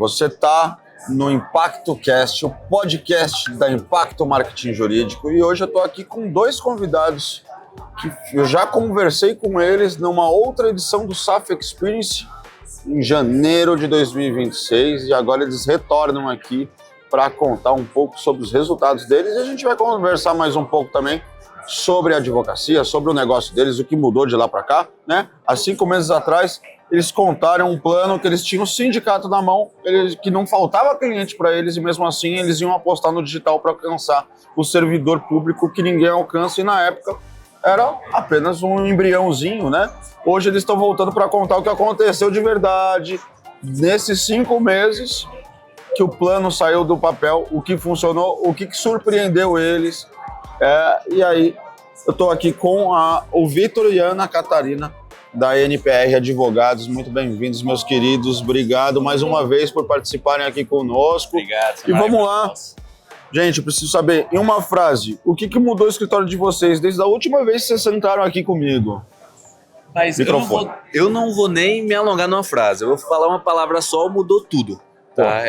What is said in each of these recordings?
Você está no Impacto Cast, o podcast da Impacto Marketing Jurídico, e hoje eu estou aqui com dois convidados que eu já conversei com eles numa outra edição do SAF Experience em janeiro de 2026, e agora eles retornam aqui para contar um pouco sobre os resultados deles, e a gente vai conversar mais um pouco também sobre a advocacia, sobre o negócio deles, o que mudou de lá para cá, né? Há 5 meses atrás, eles contaram um plano que eles tinham o sindicato na mão, que não faltava cliente para eles, e mesmo assim eles iam apostar no digital para alcançar o servidor público que ninguém alcança, e na época era apenas um embriãozinho, né? Hoje eles estão voltando para contar o que aconteceu de verdade nesses 5 meses que o plano saiu do papel, o que funcionou, o que surpreendeu eles. E aí eu estou aqui com o Vitor e a Ana Catarina da NPR Advogados. Muito bem-vindos, meus queridos. Obrigado mais uma vez por participarem aqui conosco. Obrigado. E vamos lá. Gente, eu preciso saber, em uma frase, o que mudou o escritório de vocês desde a última vez que vocês sentaram aqui comigo? Mas eu não vou nem me alongar numa frase. Eu vou falar uma palavra só, mudou tudo. Tá?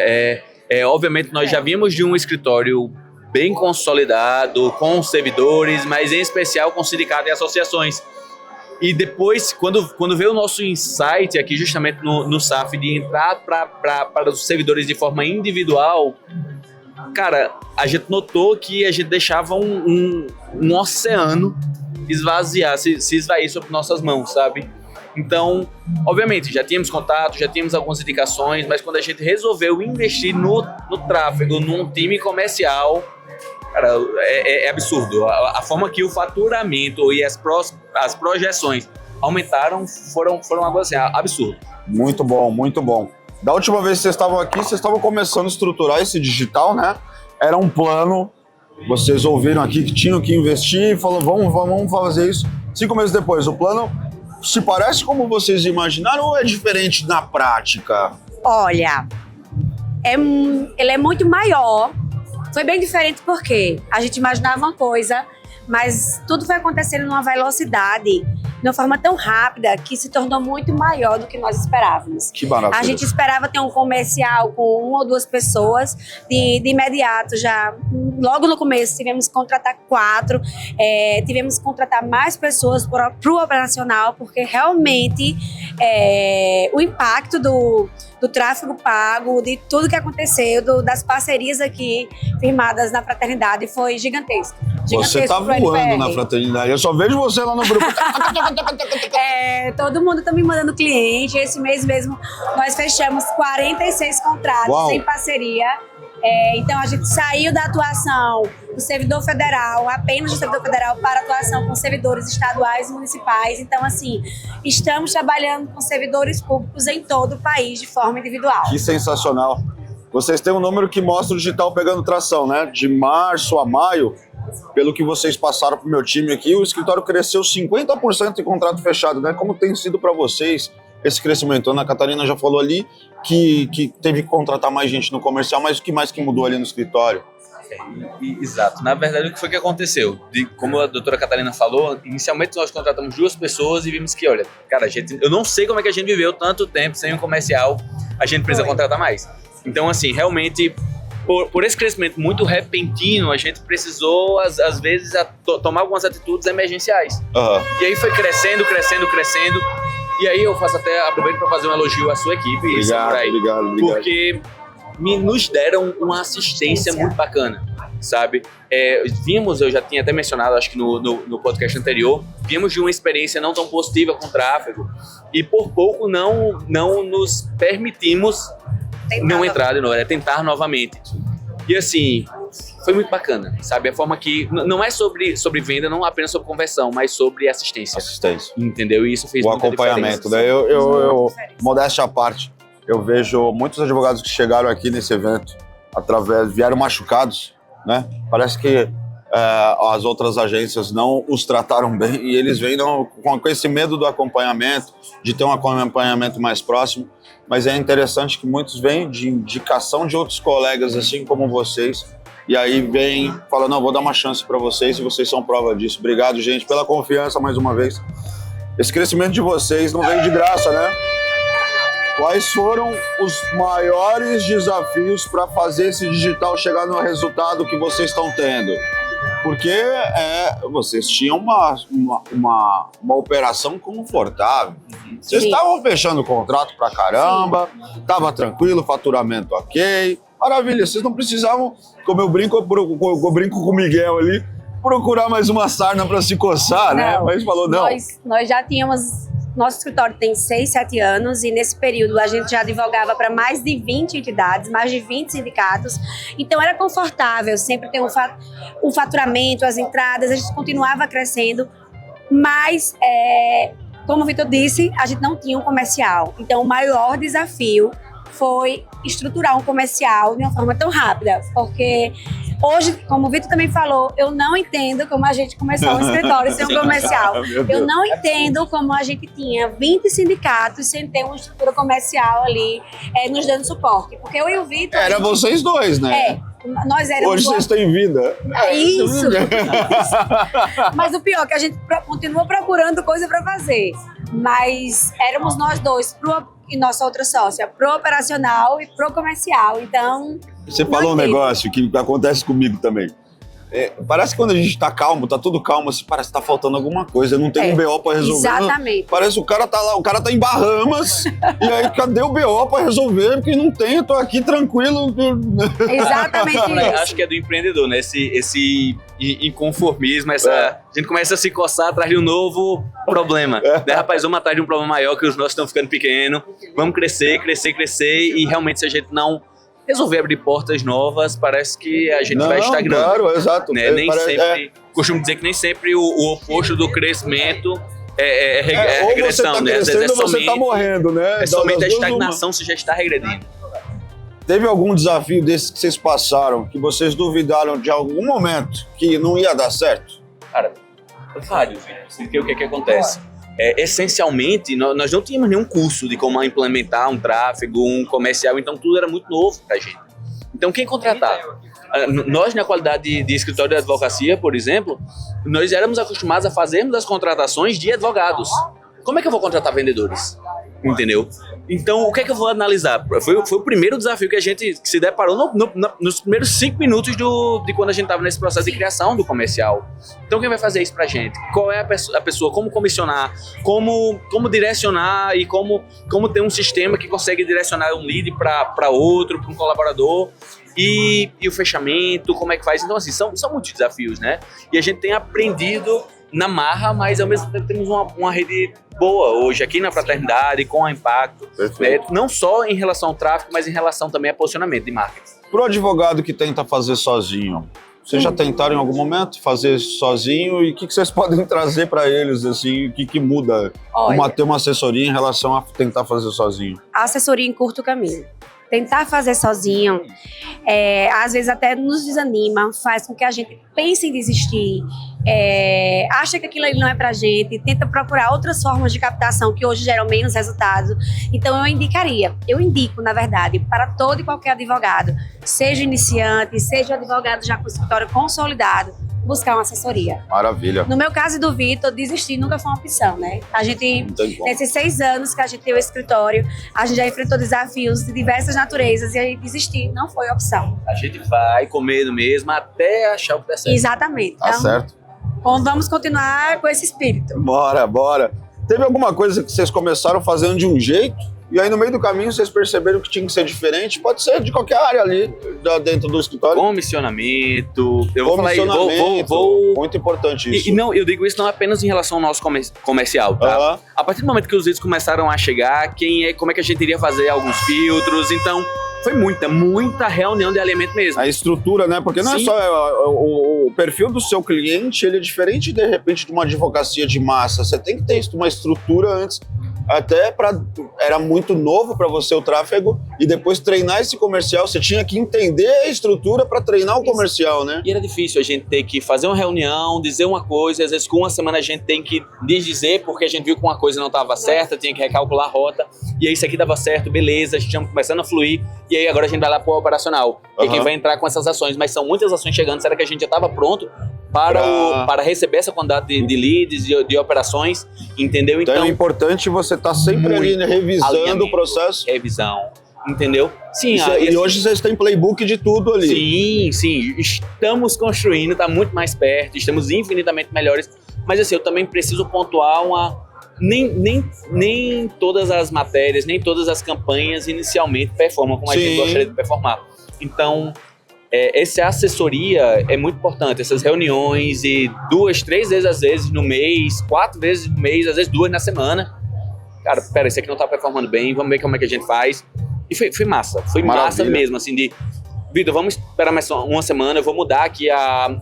Obviamente, nós já vimos de um escritório bem consolidado, com servidores, mas em especial com sindicato e associações. E depois, quando veio o nosso insight aqui, justamente no SAF, de entrar para os servidores de forma individual, cara, a gente notou que a gente deixava um oceano se esvair sobre nossas mãos, sabe? Então, obviamente, já tínhamos contato, já tínhamos algumas indicações, mas quando a gente resolveu investir no tráfego, num time comercial, cara, é absurdo. A forma que o faturamento e as projeções aumentaram foram algo assim, absurdo. Muito bom, muito bom. Da última vez que vocês estavam aqui, vocês estavam começando a estruturar esse digital, né? Era um plano, vocês ouviram aqui que tinham que investir, e falou, vamos fazer isso. 5 meses depois, o plano se parece como vocês imaginaram ou é diferente na prática? Olha, ele é muito maior. Foi bem diferente porque a gente imaginava uma coisa, mas tudo foi acontecendo numa velocidade, de uma forma tão rápida, que se tornou muito maior do que nós esperávamos. Que maravilha. A gente esperava ter um comercial com 1 ou 2 pessoas, de imediato já, logo no começo, tivemos que contratar 4, tivemos que contratar mais pessoas para o operacional, porque realmente o impacto do tráfego pago, de tudo que aconteceu, das parcerias aqui firmadas na fraternidade, foi gigantesco. Você tá voando na fraternidade, eu só vejo você lá no grupo. Todo mundo tá me mandando cliente. Esse mês mesmo nós fechamos 46 contratos. Uau. Em parceria. Então a gente saiu da atuação do servidor federal, apenas do servidor federal, para atuação com servidores estaduais e municipais. Então, assim, estamos trabalhando com servidores públicos em todo o país de forma individual. Que sensacional. Vocês têm um número que mostra o digital pegando tração, né? De março a maio, pelo que vocês passaram pro meu time aqui, o escritório cresceu 50% em contrato fechado, né? Como tem sido para vocês esse crescimento? A Ana Catarina já falou ali que teve que contratar mais gente no comercial, mas o que mais que mudou ali no escritório? Exato. Na verdade, o que foi que aconteceu? Como a doutora Catarina falou, inicialmente nós contratamos 2 pessoas e vimos que, olha, cara, eu não sei como é que a gente viveu tanto tempo sem um comercial, a gente precisa contratar mais. Então, assim, realmente, por esse crescimento muito repentino, a gente precisou, às vezes, tomar algumas atitudes emergenciais. Uhum. E aí foi crescendo. E aí eu aproveito para fazer um elogio à sua equipe. Obrigado. Porque nos deram uma assistência muito bacana, sabe? Eu já tinha até mencionado, acho que no podcast anterior, vimos de uma experiência não tão positiva com o tráfego e por pouco não nos permitimos não entrar de novo, tentar novamente. E assim, foi muito bacana, sabe? A forma que não é sobre venda, não apenas sobre conversão, mas sobre assistência. Entendeu? E isso fez o muita acompanhamento, diferença. né? Eu modéstia à parte, eu vejo muitos advogados que chegaram aqui nesse evento vieram machucados, né? Parece que as outras agências não os trataram bem e eles vêm com esse medo do acompanhamento, de ter um acompanhamento mais próximo, mas é interessante que muitos vêm de indicação de outros colegas, assim como vocês, e aí vem, fala, não, vou dar uma chance para vocês e vocês são prova disso. Obrigado, gente, pela confiança mais uma vez. Esse crescimento de vocês não veio de graça, né? Quais foram os maiores desafios para fazer esse digital chegar no resultado que vocês estão tendo? Porque vocês tinham uma operação confortável. Vocês estavam fechando o contrato pra caramba, estava tranquilo, faturamento ok. Maravilha, vocês não precisavam, como eu brinco com o Miguel ali, procurar mais uma sarna para se coçar, né? Mas falou, não. Nós já tínhamos... Nosso escritório tem 6, 7 anos e nesse período a gente já advogava para mais de 20 entidades, mais de 20 sindicatos. Então era confortável, sempre tem um faturamento, as entradas, a gente continuava crescendo, mas como o Vitor disse, a gente não tinha um comercial. Então o maior desafio foi estruturar um comercial de uma forma tão rápida, porque hoje, como o Vitor também falou, eu não entendo como a gente começou um escritório sem um comercial. Eu não entendo como a gente tinha 20 sindicatos sem ter uma estrutura comercial ali nos dando suporte, porque eu e o Vitor... Era vocês dois, né? Nós éramos... Hoje vocês têm vida. Isso! Mas o pior é que a gente continua procurando coisa para fazer, mas éramos nós dois, e nossa outra sócia, pro operacional e pro comercial, então... Você falou um negócio que acontece comigo também. Parece que quando a gente tá calmo, tá tudo calmo, assim, parece que tá faltando alguma coisa, não tem um BO pra resolver. Exatamente. Parece que o cara tá lá, o cara tá em Bahamas, e aí cadê o BO pra resolver? Porque não tem, eu tô aqui tranquilo. Exatamente isso. Acho que é do empreendedor, né? Esse inconformismo, a gente começa a se coçar atrás de um novo problema. Rapaz, vamos atrás de um problema maior, que os nossos estão ficando pequenos, vamos crescer, e realmente se a gente não resolver abrir portas novas, parece que a gente vai estagnando. Claro, exato. Né? Costumo dizer que nem sempre o oposto do crescimento é regressão, ou você tá né? Às vezes você tá morrendo, né? É somente a estagnação, você já está regredindo. Teve algum desafio desses que vocês passaram, que vocês duvidaram de algum momento que não ia dar certo? Cara, vários. Porque o que acontece? Essencialmente, nós não tínhamos nenhum curso de como implementar um tráfego, um comercial, então tudo era muito novo pra gente. Então, quem contratar? Nós, na qualidade de escritório de advocacia, por exemplo, nós éramos acostumados a fazermos as contratações de advogados. Como é que eu vou contratar vendedores? Entendeu? Então, o que é que eu vou analisar? Foi o primeiro desafio que a gente se deparou nos primeiros 5 minutos de quando a gente estava nesse processo de criação do comercial. Então, quem vai fazer isso pra gente? Qual é a pessoa? Como comissionar? Como direcionar e como ter um sistema que consegue direcionar um lead para outro, para um colaborador? E o fechamento, como é que faz? Então, assim, são muitos desafios, né? E a gente tem aprendido na marra, mas ao mesmo tempo temos uma rede boa hoje aqui na Fraternidade, com a Impacto, né? Não só em relação ao tráfego, mas em relação também a posicionamento de marketing. Pro advogado que tenta fazer sozinho, vocês já tentaram em algum momento fazer sozinho e o que vocês podem trazer para eles, assim, o que muda ter uma assessoria em relação a tentar fazer sozinho? A assessoria encurta o caminho. Tentar fazer sozinho, às vezes até nos desanima, faz com que a gente pense em desistir, acha que aquilo ali não é pra gente, tenta procurar outras formas de captação que hoje geram menos resultados. Então eu indico, na verdade, para todo e qualquer advogado, seja iniciante, seja advogado já com escritório consolidado, buscar uma assessoria. Maravilha. No meu caso e do Vitor, desistir nunca foi uma opção, né? A gente, nesses 6 anos que a gente tem o escritório, a gente já enfrentou desafios de diversas naturezas e aí desistir não foi opção. A gente vai com medo mesmo até achar o que dá certo. Exatamente. Tá certo. Então, vamos continuar com esse espírito. Bora. Teve alguma coisa que vocês começaram fazendo de um jeito e aí no meio do caminho vocês perceberam que tinha que ser diferente? Pode ser de qualquer área ali, dentro do escritório. Comissionamento. Muito importante isso. E não, eu digo isso não apenas em relação ao nosso comercial, tá? A partir do momento que os leads começaram a chegar, como é que a gente iria fazer alguns filtros, então... Foi muita reunião de alinhamento mesmo. A estrutura, né? Porque não é só o perfil do seu cliente, ele é diferente, de repente, de uma advocacia de massa. Você tem que ter uma estrutura antes, até era muito novo para você o tráfego, e depois treinar esse comercial, você tinha que entender a estrutura para treinar o comercial, né? E era difícil a gente ter que fazer uma reunião, dizer uma coisa, às vezes com uma semana a gente tem que desdizer porque a gente viu que uma coisa não estava certa, tinha que recalcular a rota, e aí isso aqui dava certo, beleza, a gente estava começando a fluir, e aí agora a gente vai lá pro operacional, que é quem vai entrar com essas ações, mas são muitas ações chegando, será que a gente já estava pronto para receber essa quantidade de leads, de operações, entendeu? Então é importante você estar sempre ali, né, revisando o processo. Revisão, entendeu? Sim. E hoje vocês têm playbook de tudo ali. Sim. Estamos construindo, está muito mais perto, estamos infinitamente melhores. Mas assim, eu também preciso pontuar nem todas as matérias, nem todas as campanhas inicialmente performam como a gente gostaria de performar. Então, essa assessoria é muito importante, essas reuniões e 2, 3 vezes às vezes no mês, 4 vezes no mês, às vezes 2 na semana. Cara, pera, isso aqui não tá performando bem, vamos ver como é que a gente faz. E foi massa, massa mesmo, assim, de... Vitor, vamos esperar mais uma semana, eu vou mudar aqui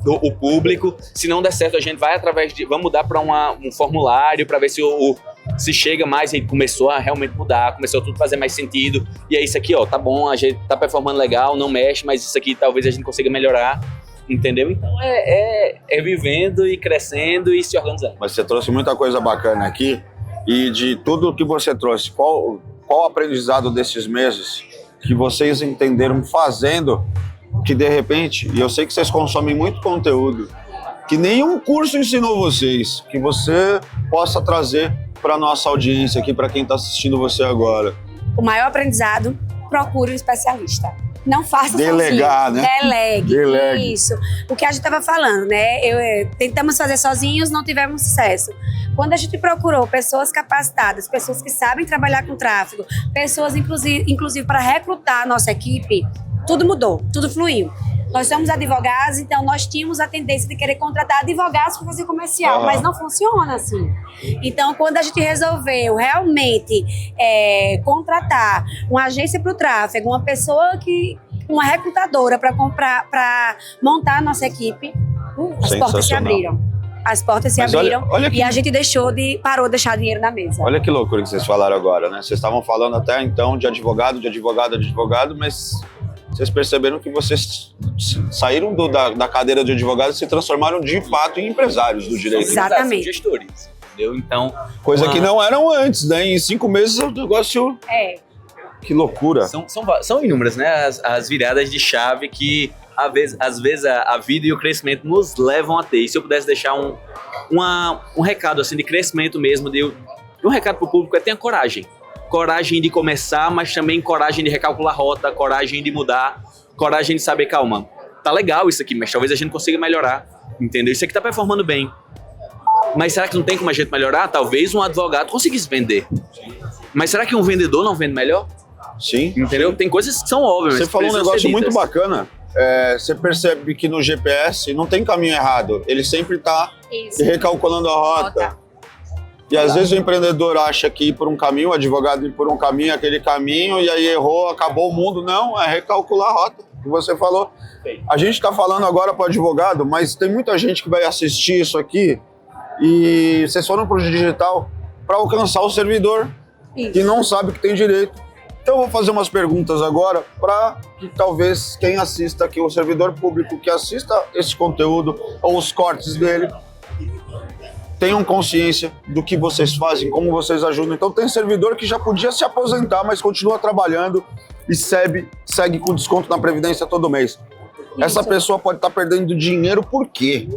o público. Se não der certo, a gente vai vamos mudar para um formulário para ver se chega mais. E começou a realmente mudar, começou tudo a fazer mais sentido. E é isso aqui, ó, tá bom, a gente tá performando legal, não mexe, mas isso aqui talvez a gente consiga melhorar, entendeu? Então é vivendo e crescendo e se organizando. Mas você trouxe muita coisa bacana aqui, e de tudo que você trouxe, qual o aprendizado desses meses que vocês entenderam fazendo, que de repente, e eu sei que vocês consomem muito conteúdo, que nenhum curso ensinou vocês, que você possa trazer para nossa audiência aqui, para quem está assistindo você agora? O maior aprendizado, procure um especialista. Não faça Delegar, sozinho. Né? Delegue. Isso. O que a gente estava falando, né? Tentamos fazer sozinhos, não tivemos sucesso. Quando a gente procurou pessoas capacitadas, pessoas que sabem trabalhar com tráfego, pessoas inclusive para recrutar a nossa equipe, tudo mudou, tudo fluiu. Nós somos advogados, então nós tínhamos a tendência de querer contratar advogados para fazer comercial, mas não funciona assim. Então, quando a gente resolveu realmente contratar uma agência para o tráfego, uma recrutadora para montar a nossa equipe, as portas se abriram. As portas se abriram e a gente parou de deixar dinheiro na mesa. Olha que loucura que vocês falaram agora, né? Vocês estavam falando até então de advogado, mas vocês perceberam que vocês saíram da cadeira de advogado e se transformaram de fato em empresários do direito. Exatamente. Gestores, entendeu? Então, coisa que não eram antes, né? Em 5 meses o negócio... Que loucura. São inúmeras, né? As viradas de chave que às vezes a vida e o crescimento nos levam a ter. E se eu pudesse deixar um recado assim de crescimento mesmo, um recado para o público, tenha coragem. Coragem de começar, mas também coragem de recalcular a rota, coragem de mudar, coragem de saber, calma, tá legal isso aqui, mas talvez a gente consiga melhorar, entendeu? Isso aqui tá performando bem. Mas será que não tem como a gente melhorar? Talvez um advogado conseguisse vender. Mas será que um vendedor não vende melhor? Sim. Entendeu? Tem coisas que são óbvias. Você falou um negócio muito bacana. Você percebe que no GPS não tem caminho errado. Ele sempre está recalculando a rota. E às vezes o empreendedor acha que ir por um caminho, o advogado ir por um caminho, aquele caminho, e aí errou, acabou o mundo. Não, é recalcular a rota, que você falou. A gente está falando agora para o advogado, mas tem muita gente que vai assistir isso aqui e vocês foram para o digital para alcançar o servidor, que não sabe que tem direito. Então eu vou fazer umas perguntas agora para que talvez quem assista aqui, o servidor público que assista esse conteúdo ou os cortes dele, tenham consciência do que vocês fazem, como vocês ajudam. Então tem servidor que já podia se aposentar, mas continua trabalhando e segue com desconto na Previdência todo mês. Essa pessoa pode estar perdendo dinheiro por quê?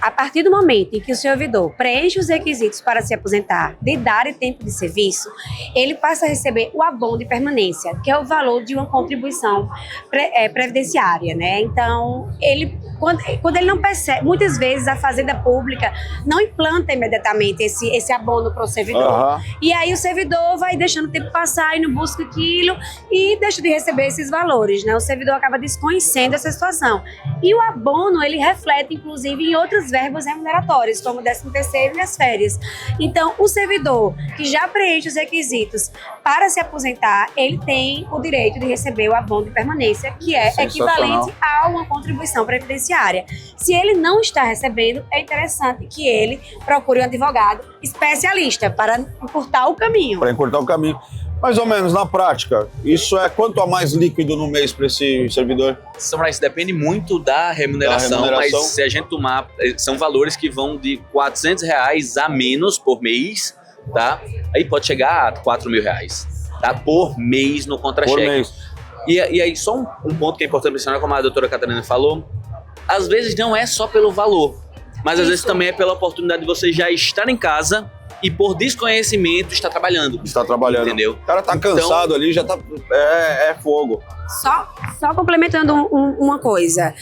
A partir do momento em que o servidor preenche os requisitos para se aposentar de idade e tempo de serviço, ele passa a receber o abono de permanência, que é o valor de uma contribuição previdenciária, né? Então, quando ele não percebe, muitas vezes a Fazenda Pública não implanta imediatamente esse abono para o servidor. E aí o servidor vai deixando o tempo passar e não busca aquilo e deixa de receber esses valores, né? O servidor acaba desconhecendo essa situação. E o abono, ele reflete, inclusive, em outras verbas remuneratórias, como o 13º e as férias. Então, o servidor que já preenche os requisitos para se aposentar, ele tem o direito de receber o abono de permanência, que é equivalente a uma contribuição previdenciária. Se ele não está recebendo, é interessante que ele procure um advogado especialista para encurtar o caminho. Para encurtar o caminho. Mais ou menos, na prática, isso é quanto a mais líquido no mês para esse servidor? Isso depende muito da remuneração, mas se a gente tomar, são valores que vão de R$400 a menos por mês, tá? Aí pode chegar a R$4.000, tá? Por mês no contra-cheque. Por mês. E aí, só um ponto que é importante mencionar, como a doutora Catarina falou, às vezes não é só pelo valor, mas às vezes também é pela oportunidade de você já estar em casa e por desconhecimento está trabalhando. Está trabalhando. Entendeu? O cara tá cansado ali, já tá... É fogo. Só complementando uma coisa,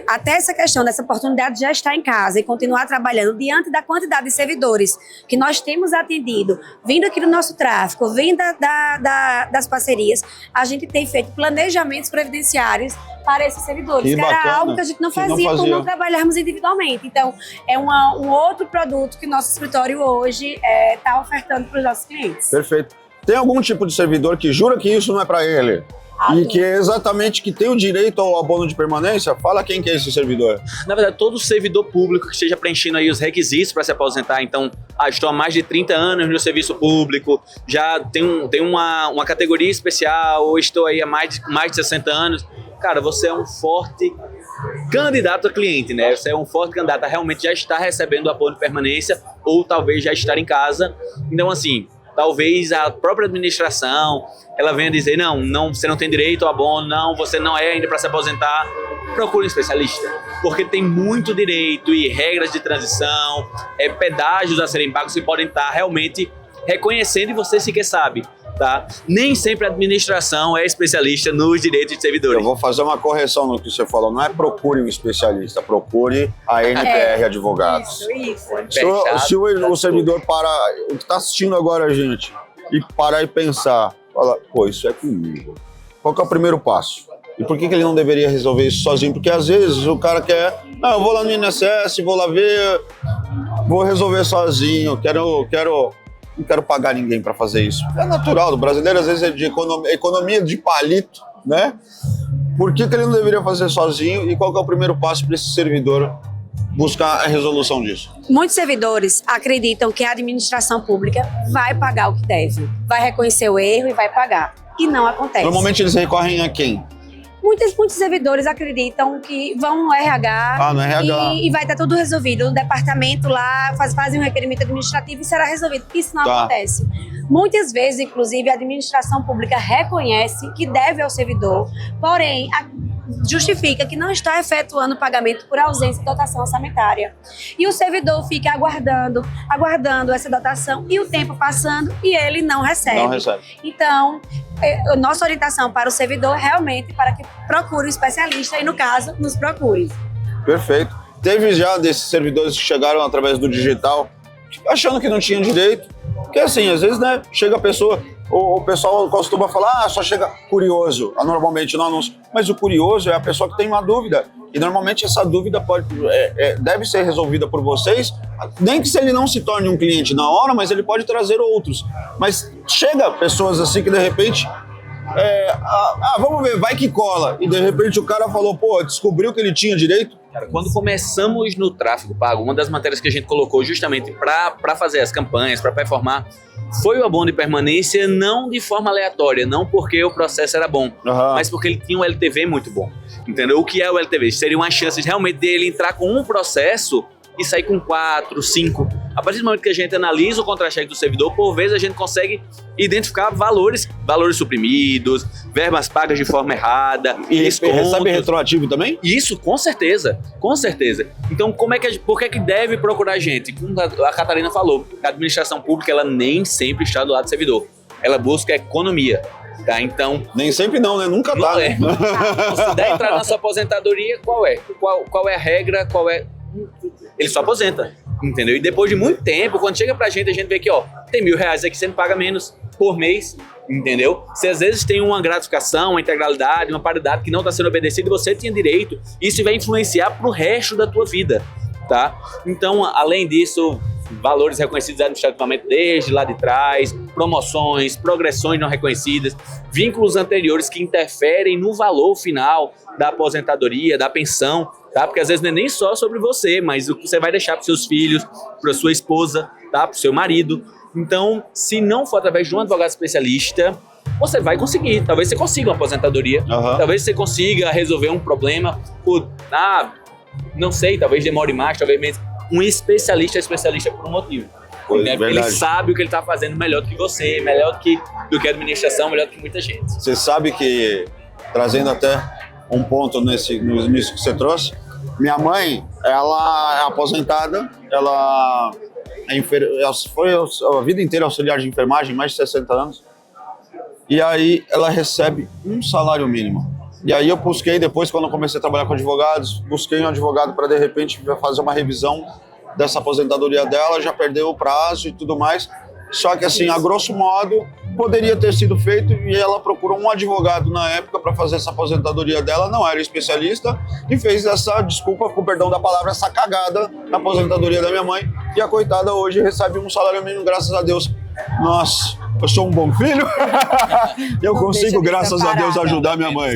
até essa questão dessa oportunidade de já estar em casa e continuar trabalhando diante da quantidade de servidores que nós temos atendido, vindo aqui do nosso tráfego, vindo das parcerias, a gente tem feito planejamentos previdenciários para esses servidores, que era algo que a gente não fazia por não trabalharmos individualmente. Então, é um outro produto que o nosso escritório hoje está ofertando para os nossos clientes. Perfeito. Tem algum tipo de servidor que jura que isso não é para ele? E que é exatamente que tem o direito ao abono de permanência? Fala quem que é esse servidor. Na verdade, todo servidor público que esteja preenchendo aí os requisitos para se aposentar, então, estou há mais de 30 anos no serviço público, já tem uma categoria especial, ou estou aí há mais de 60 anos, cara, você é um forte candidato a cliente, né? Você é um forte candidato a realmente já estar recebendo o abono de permanência, ou talvez já estar em casa. Então, assim, talvez a própria administração ela venha dizer, não, você não tem direito ao abono, não, você não é ainda para se aposentar. Procure um especialista, porque tem muito direito e regras de transição, pedágios a serem pagos que podem estar realmente reconhecendo e você sequer sabe. Tá? Nem sempre a administração é especialista nos direitos de servidores. Eu vou fazer uma correção no que você falou. Não é procure um especialista, procure a NPR Advogados. Isso. Se o servidor que está assistindo agora a gente e parar e pensar, fala, pô, isso é comigo. Qual que é o primeiro passo? E por que ele não deveria resolver isso sozinho? Porque às vezes o cara quer, eu vou lá no INSS, vou lá ver, vou resolver sozinho, não quero pagar ninguém para fazer isso. É natural, do brasileiro às vezes é de economia de palito, né? Por que ele não deveria fazer sozinho e qual que é o primeiro passo para esse servidor buscar a resolução disso? Muitos servidores acreditam que a administração pública vai pagar o que deve, vai reconhecer o erro e vai pagar. E não acontece. Normalmente eles recorrem a quem? Muitos servidores acreditam que vão no RH, e vai estar tudo resolvido. O departamento lá fazem um requerimento administrativo e será resolvido. Isso não acontece. Muitas vezes, inclusive, a administração pública reconhece que deve ao servidor, porém, justifica que não está efetuando o pagamento por ausência de dotação orçamentária. E o servidor fica aguardando essa dotação e o tempo passando e ele não recebe. Então, nossa orientação para o servidor é realmente para que procure um especialista e, no caso, nos procure. Perfeito. Teve já desses servidores que chegaram através do digital achando que não tinham direito. Porque assim, às vezes, né, chega a pessoa, o pessoal costuma falar, só chega curioso, normalmente no anúncio. Mas o curioso é a pessoa que tem uma dúvida. E normalmente essa dúvida deve ser resolvida por vocês, nem que se ele não se torne um cliente na hora, mas ele pode trazer outros. Mas chega pessoas assim que de repente, vamos ver, vai que cola. E de repente o cara falou, descobriu que ele tinha direito. Cara, quando começamos no tráfego pago, uma das matérias que a gente colocou justamente para fazer as campanhas, para performar, foi o abono de permanência, não de forma aleatória, não porque o processo era bom, mas porque ele tinha um LTV muito bom. Entendeu? O que é o LTV? Seria uma chance realmente dele entrar com um processo e sair com 4, 5. A partir do momento que a gente analisa o contra-cheque do servidor, por vezes a gente consegue identificar valores suprimidos, verbas pagas de forma errada. E recebe retroativo também? Isso, com certeza. Então, por que deve procurar a gente? Como a Catarina falou, a administração pública ela nem sempre está do lado do servidor. Ela busca economia. Tá, então... Nem sempre não, né? Nunca tá. Né? Se der entrar na sua aposentadoria, qual é? Qual é a regra? Ele só aposenta, entendeu? E depois de muito tempo, quando chega pra gente, a gente vê que, tem R$1.000 aqui, você não paga menos por mês, entendeu? Você às vezes tem uma gratificação, uma integralidade, uma paridade que não está sendo obedecida e você tinha direito, isso vai influenciar pro resto da tua vida, tá? Então, além disso, valores reconhecidos administrativamente desde lá de trás, promoções, progressões não reconhecidas, vínculos anteriores que interferem no valor final da aposentadoria, da pensão, tá? Porque às vezes não é nem só sobre você, mas o que você vai deixar para seus filhos, para sua esposa, tá? Para o seu marido. Então, se não for através de um advogado especialista, você vai conseguir. Talvez você consiga uma aposentadoria, talvez você consiga resolver um problema por, não sei, talvez demore mais, talvez menos. Um especialista é especialista por um motivo. Né? Porque ele sabe o que ele está fazendo melhor do que você, melhor do que a administração, melhor do que muita gente. Você sabe que, trazendo até um ponto nisso que você trouxe, Minha mãe, ela é aposentada, ela foi a vida inteira auxiliar de enfermagem, mais de 60 anos. E aí ela recebe um salário mínimo. E aí eu busquei depois, quando eu comecei a trabalhar com advogados, busquei um advogado para de repente fazer uma revisão dessa aposentadoria dela, já perdeu o prazo e tudo mais. Só que assim, a grosso modo, poderia ter sido feito e ela procurou um advogado na época para fazer essa aposentadoria dela, não era especialista, e fez essa, desculpa, com perdão da palavra, essa cagada na aposentadoria da minha mãe. E a coitada hoje recebe um salário mínimo, graças a Deus. Nossa, eu sou um bom filho, eu consigo, graças a Deus, ajudar minha mãe.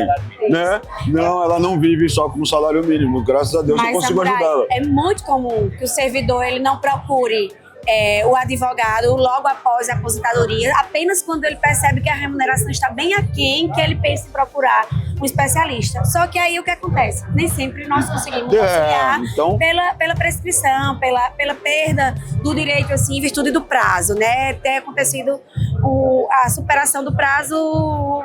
Né? Não, ela não vive só com um salário mínimo, graças a Deus eu consigo ajudá-la. É muito comum que o servidor ele não procure o advogado logo após a aposentadoria, apenas quando ele percebe que a remuneração está bem aquém, que ele pensa em procurar um especialista. Só que aí o que acontece? Nem sempre nós conseguimos auxiliar então... pela prescrição, pela perda do direito, assim, em virtude do prazo, né? Ter acontecido a superação do prazo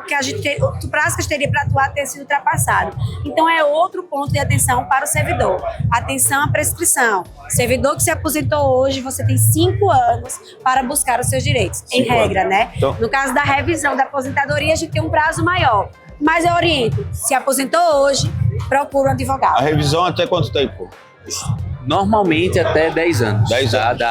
que a gente teria para atuar ter sido ultrapassado. Então é outro ponto de atenção para o servidor. Atenção à prescrição. Servidor que se aposentou hoje, você tem 5 anos para buscar os seus direitos, em regra, né? Então... No caso da revisão da aposentadoria, a gente tem um prazo maior. Mas eu oriento, se aposentou hoje, procura um advogado. A revisão até quanto tempo? Normalmente até 10 anos. 10 anos.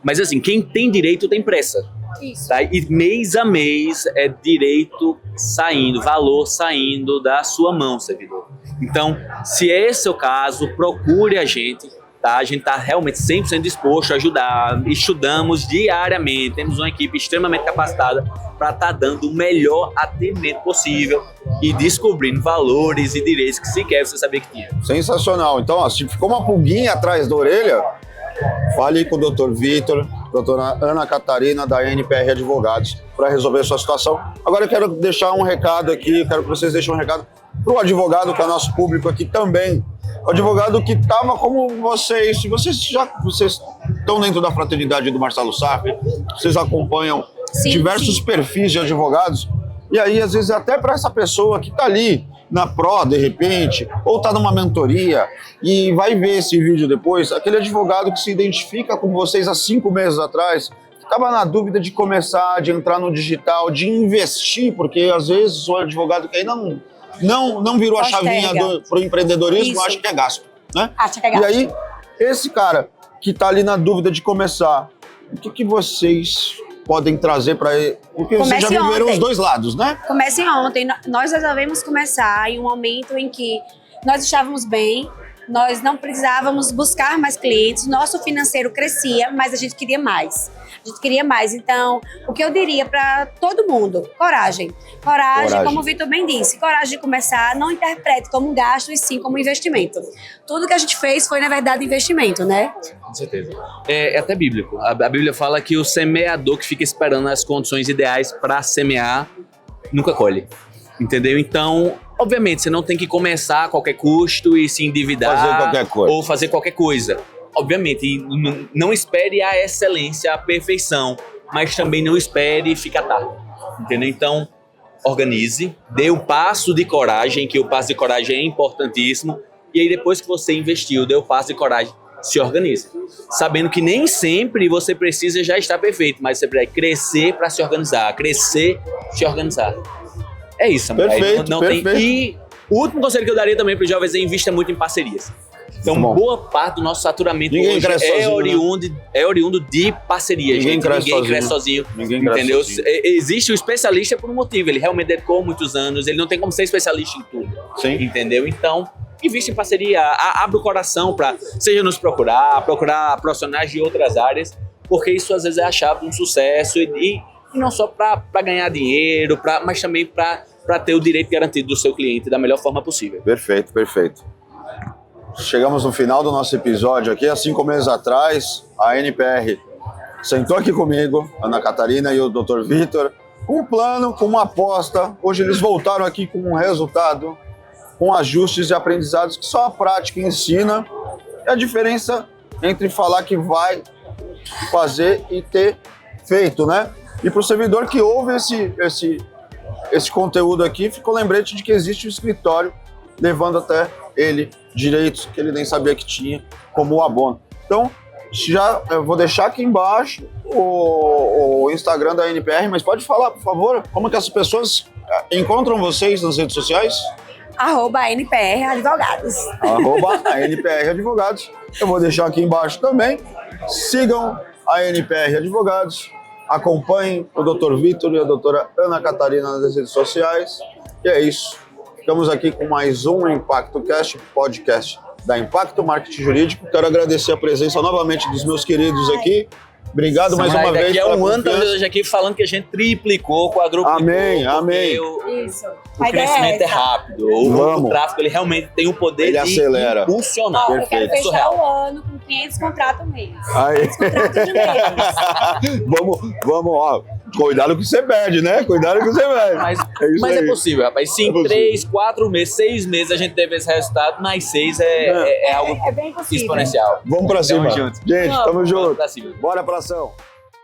Mas assim, quem tem direito tem pressa. Isso. Tá? E mês a mês é direito saindo, valor saindo da sua mão, servidor. Então, se é esse o caso, procure a gente. Tá? A gente está realmente 100% disposto a ajudar. Estudamos diariamente, temos uma equipe extremamente capacitada para estar dando o melhor atendimento possível e descobrindo valores e direitos que sequer você sabia que tinha. Sensacional. Então, ó, se ficou uma pulguinha atrás da orelha, fale com o Dr. Vitor, doutora Ana Catarina, da NPR Advogados, para resolver a sua situação. Agora eu quero deixar um recado aqui, quero que vocês deixem um recado para o advogado, que é nosso público aqui também. O advogado que estava como vocês, se vocês estão dentro da fraternidade do Marcelo Saffi, vocês acompanham diversos perfis de advogados, e aí às vezes até para essa pessoa que está ali na pró, de repente, ou está numa mentoria e vai ver esse vídeo depois, aquele advogado que se identifica com vocês há 5 meses atrás, que estava na dúvida de começar, de entrar no digital, de investir, porque às vezes o advogado que ainda não virou a chavinha pro empreendedorismo, isso. Acha que é gasto, né? Acha que é gasto. E aí, esse cara que está ali na dúvida de começar, o que vocês podem trazer para ele? Porque vocês já viveram os dois lados, né? Comece ontem. Nós resolvemos começar em um momento em que nós estávamos bem, nós não precisávamos buscar mais clientes, nosso financeiro crescia, mas a gente queria mais. Então, o que eu diria para todo mundo? Coragem, como o Vitor bem disse, coragem de começar, não interprete como um gasto e sim como investimento. Tudo que a gente fez foi, na verdade, investimento, né? Com certeza. É até bíblico. A Bíblia fala que o semeador que fica esperando as condições ideais para semear, nunca colhe. Entendeu? Então, obviamente, você não tem que começar a qualquer custo e se endividar ou fazer qualquer coisa. Obviamente, não espere a excelência, a perfeição, mas também não espere ficar tarde. Entendeu? Então, organize, dê o passo de coragem, que o passo de coragem é importantíssimo, e aí depois que você investiu, dê o passo de coragem, se organize. Sabendo que nem sempre você precisa já estar perfeito, mas você precisa crescer para se organizar, É isso, André. Perfeito. E o último conselho que eu daria também para os jovens é invista muito em parcerias. Então, boa parte do nosso saturamento hoje é oriundo de parcerias. Ninguém cresce sozinho. Entendeu? Existe o especialista por um motivo. Ele realmente dedicou muitos anos. Ele não tem como ser especialista em tudo. Sim. Entendeu? Então, invista em parceria. Abre o coração para, seja nos procurar profissionais de outras áreas, porque isso às vezes é a chave de um sucesso e não só para ganhar dinheiro, mas também para ter o direito garantido do seu cliente da melhor forma possível. Perfeito. Chegamos no final do nosso episódio aqui. Há 5 meses atrás, a NPR sentou aqui comigo, Ana Catarina e o Dr. Vitor, com um plano, com uma aposta. Hoje eles voltaram aqui com um resultado, com ajustes e aprendizados que só a prática ensina. É a diferença entre falar que vai fazer e ter feito, né? E para o servidor que ouve esse conteúdo aqui, ficou lembrete de que existe um escritório levando até ele direitos que ele nem sabia que tinha, como o abono. Então, eu vou deixar aqui embaixo o Instagram da NPR, mas pode falar, por favor, como que as pessoas encontram vocês nas redes sociais? @NPR Advogados. @NPR Advogados. Eu vou deixar aqui embaixo também. Sigam a NPR Advogados. Acompanhem o Dr. Vitor e a doutora Ana Catarina nas redes sociais. E é isso. Ficamos aqui com mais um Impacto Cast, podcast da Impacto Marketing Jurídico. Quero agradecer a presença novamente dos meus queridos aqui. Obrigado mais uma vez. Daqui a um ano estamos hoje aqui falando que a gente triplicou, quadruplicou. Amém. Isso. O crescimento é rápido. O tráfego ele realmente tem tem ele acelera. Impulsionar. Eu quero fechar o ano com 500 contratos mês. Aí. 500 de mês. Vamos, ó. Cuidado que você perde, né? Cuidado que você perde. Mas é possível, rapaz. Se em 3, 4 meses, 6 meses a gente teve esse resultado, mais 6 é algo bem possível. exponencial. Vamos pra cima. Tamo junto. Gente, tamo junto. Pra cima. Bora pra ação.